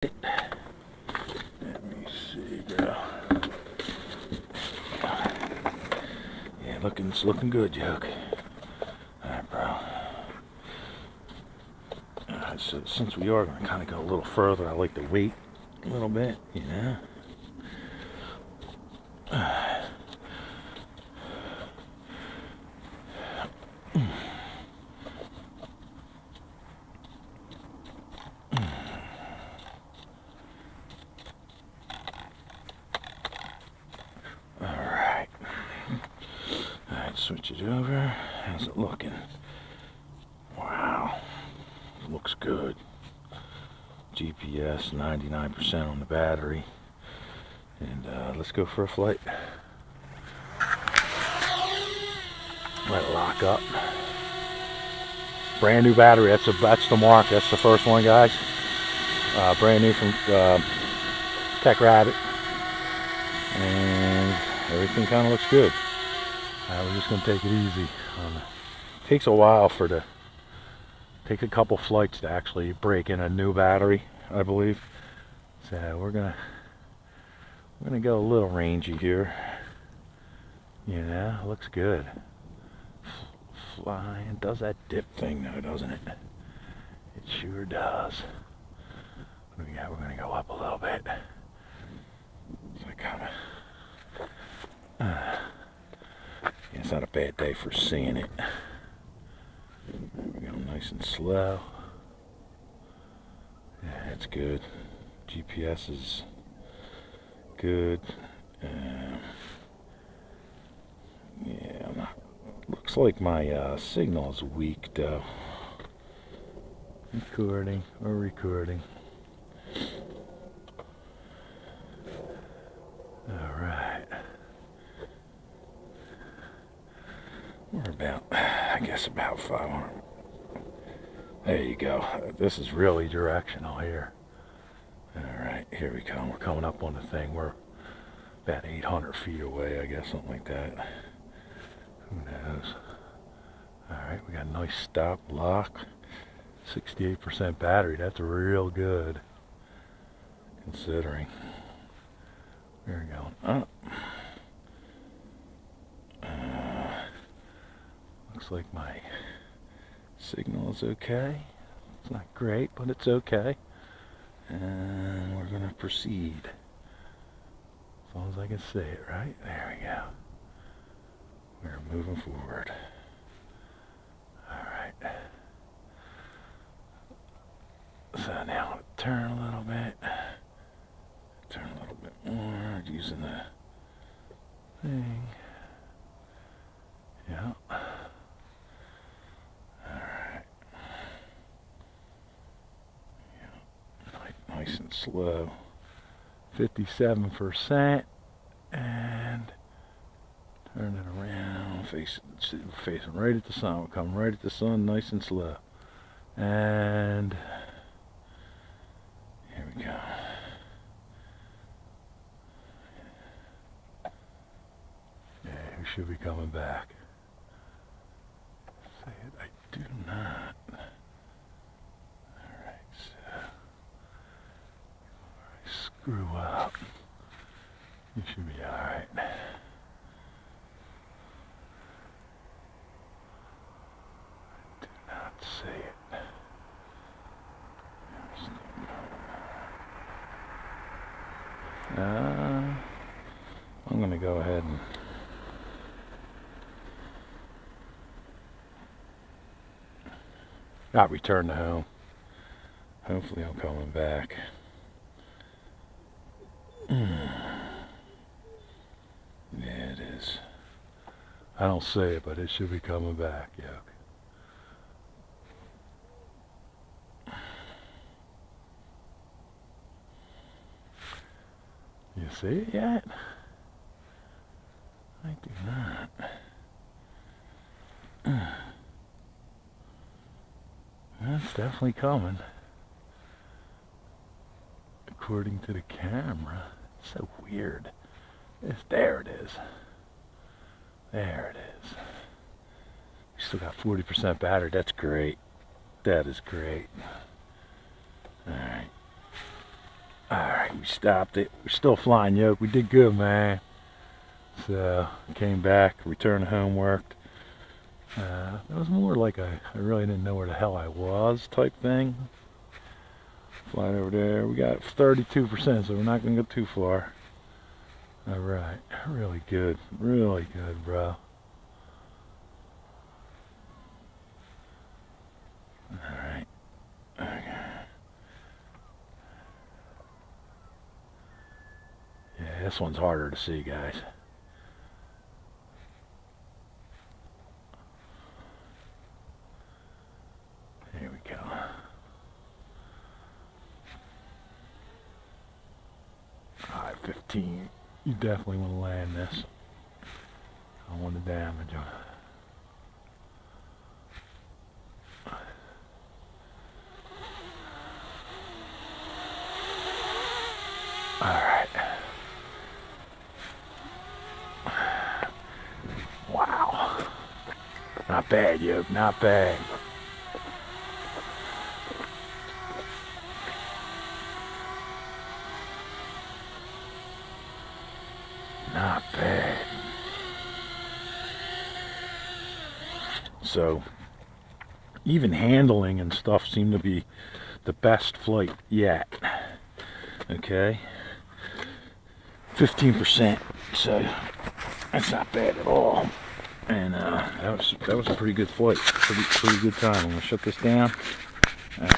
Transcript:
Let me see, girl. Yeah, it's looking good, Joke. Alright, bro. So since we are going to kind of go a little further, I like to wait a little bit, you know. Switch it over. How's it looking? Wow. Looks good. GPS 99% on the battery. And let's go for a flight. Let it lock up. Brand new battery. That's the mark. That's the first one, guys. Brand new from Tech Rabbit. And everything kind of looks good. We're just going to take it easy. It takes a while takes a couple flights to actually break in a new battery, I believe. So we're gonna go a little rangy here. You know, looks good. Flying, does that dip thing though, doesn't it? It sure does. What do we got? We're gonna go up a little bit. So kind of. It's not a bad day for seeing it. We're going nice and slow. Yeah, it's good. GPS is good. Yeah, looks like my signal is weak though. We're recording. Alright. We're about, I guess, about 500. There you go. This is really directional here. Alright, here we come. We're coming up on the thing. We're about 800 feet away, I guess, something like that. Who knows? Alright, we got a nice stop, lock. 68% battery. That's real good, considering. We're going up. Looks like my signal is okay. It's not great, but it's okay. And we're going to proceed. As long as I can see it, right? There we go. We're moving forward. Alright. So now turn a little bit. Turn a little bit more using the thing. Yeah. Alright. Yeah. Nice and slow. 57%. And turn it around. Facing right at the sun. We're coming right at the sun, nice and slow. And here we go. Yeah, we should be coming back. Say it, I do not. Alright, so I screw up. You should be alright. I do not see it. I'm going to go ahead and not return to home. Hopefully I'm coming back. Yeah, it is. I don't see it, but it should be coming back. Yeah. You see it yet? I do not. That's definitely coming. According to the camera. So weird. There it is. There it is. We still got 40% battery. That's great. That is great. Alright. We stopped it. We're still flying yoke. We did good, man. So came back, returned home, worked. It was more like I really didn't know where the hell I was type thing. Flying over there. We got 32%, so we're not going to go too far. Alright, really good, bro. Alright. Okay. Yeah, this one's harder to see, guys. Here we go. Alright, 15. You definitely want to land this. I don't want to damage them. Alright. Wow. Not bad, yoke, not bad. Not bad. So, even handling and stuff seem to be the best flight yet. Okay. 15%. So, that's not bad at all. And that was a pretty good flight. Pretty good time. I'm gonna shut this down. All right.